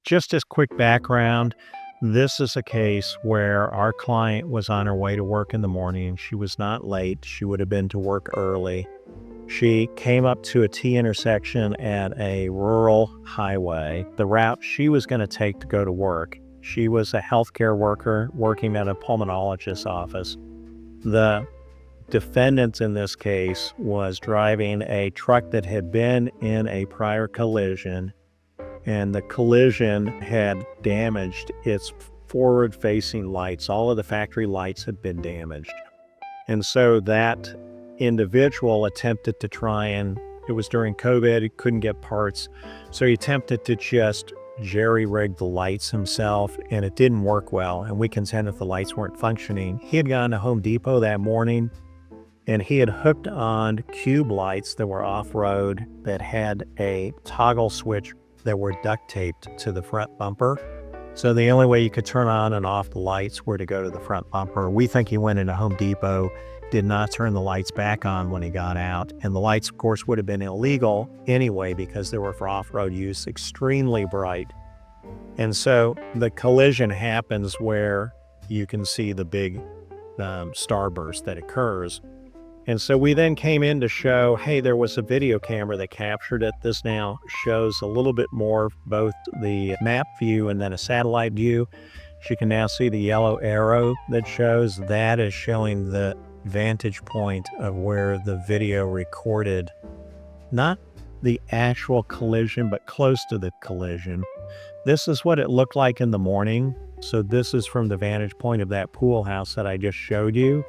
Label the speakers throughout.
Speaker 1: Just as quick background, this is a case where our client was on her way to work in the morning. She was not late. She would have been to work early. She came up to a T intersection at a rural highway, the route she was going to take to go to work. She was a healthcare worker working at a pulmonologist's office. The defendant in this case was driving a truck that had been in a prior collision, and the collision had damaged its forward-facing lights. All of the factory lights had been damaged. And so that individual attempted to try and, it was during COVID, he couldn't get parts. So he attempted to just jerry-rig the lights himself, and it didn't work well. And we contend that the lights weren't functioning. He had gone to Home Depot that morning, and he had hooked on cube lights that were off-road that had a toggle switch that were duct taped to the front bumper. So the only way you could turn on and off the lights were to go to the front bumper. We think he went into Home Depot, did not turn the lights back on when he got out. And the lights, of course, would have been illegal anyway because they were for off-road use, extremely bright. And so the collision happens where you can see the big starburst that occurs. And so we then came in to show, hey, there was a video camera that captured it. This now shows a little bit more, both the map view and then a satellite view. You can now see the yellow arrow that shows. That is showing the vantage point of where the video recorded, not the actual collision, but close to the collision. This is what it looked like in the morning. So this is from the vantage point of that pool house that I just showed you.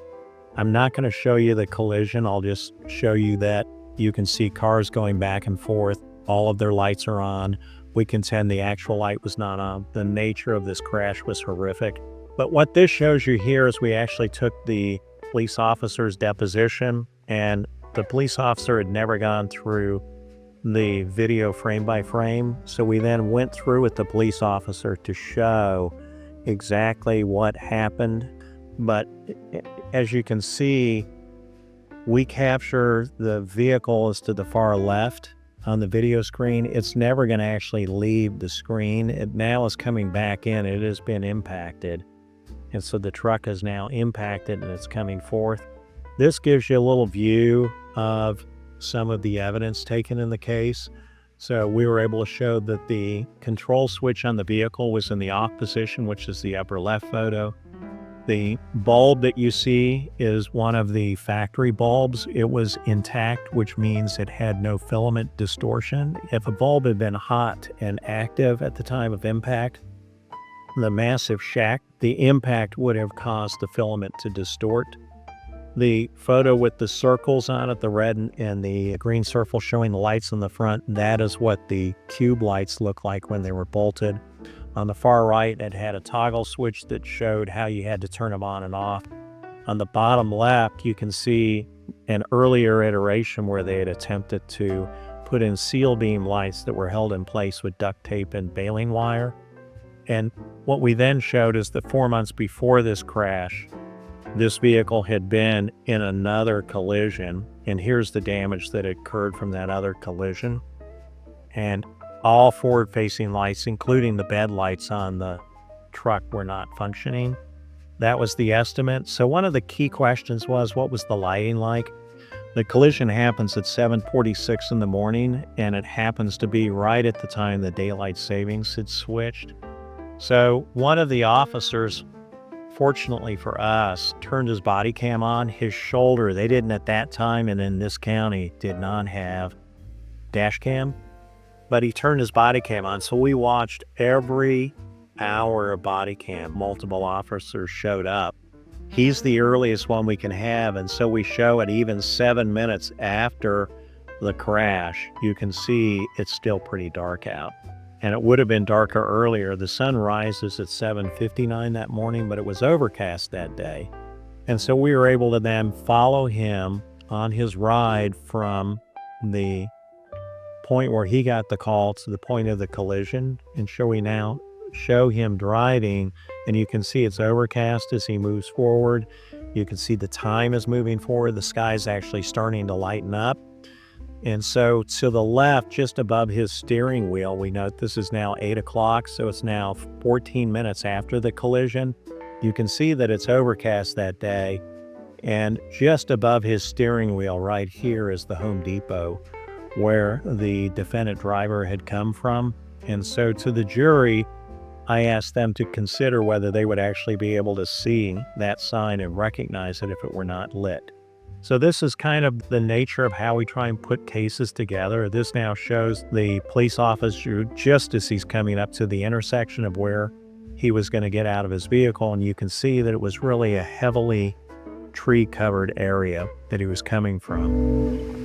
Speaker 1: I'm not going to show you the collision. I'll just show you that you can see cars going back and forth. All of their lights are on. We contend the actual light was not on. The nature of this crash was horrific. But what this shows you here is we actually took the police officer's deposition, and the police officer had never gone through the video frame by frame. So we then went through with the police officer to show exactly what happened. But as you can see, we capture the vehicle is to the far left on the video screen. It's never going to actually leave the screen. It now is coming back in. It has been impacted. And so the truck is now impacted and it's coming forth. This gives you a little view of some of the evidence taken in the case. So we were able to show that the control switch on the vehicle was in the off position, which is the upper left photo. The bulb that you see is one of the factory bulbs. It was intact, which means it had no filament distortion. If a bulb had been hot and active at the time of impact, the massive shock, the impact would have caused the filament to distort. The photo with the circles on it, the red and the green circle showing the lights in the front, that is what the cube lights look like when they were bolted. On the far right, it had a toggle switch that showed how you had to turn them on and off. On the bottom left, you can see an earlier iteration where they had attempted to put in seal beam lights that were held in place with duct tape and baling wire. And what we then showed is that 4 months before this crash, this vehicle had been in another collision. And here's the damage that occurred from that other collision. And all forward-facing lights, including the bed lights on the truck, were not functioning. That was the estimate. So one of the key questions was, what was the lighting like? The collision happens at 7:46 in the morning, and it happens to be right at the time the daylight savings had switched. So one of the officers, fortunately for us, turned his body cam on. His shoulder, they didn't at that time, and in this county, did not have dash cam. But he turned his body cam on. So we watched every hour of body cam. Multiple officers showed up. He's the earliest one we can have. And so we show it even 7 minutes after the crash. You can see it's still pretty dark out. And it would have been darker earlier. The sun rises at 7:59 that morning, but it was overcast that day. And so we were able to then follow him on his ride from the point where he got the call to the point of the collision, and show him driving, and you can see it's overcast as he moves forward. You can see the time is moving forward. The sky is actually starting to lighten up. And so to the left, just above his steering wheel, we note this is now 8 o'clock, so it's now 14 minutes after the collision. You can see that it's overcast that day. And just above his steering wheel right here is the Home Depot where the defendant driver had come from. And so to the jury, I asked them to consider whether they would actually be able to see that sign and recognize it if it were not lit. So this is kind of the nature of how we try and put cases together. This now shows the police officer just as he's coming up to the intersection of where he was going to get out of his vehicle, and you can see that it was really a heavily tree-covered area that he was coming from.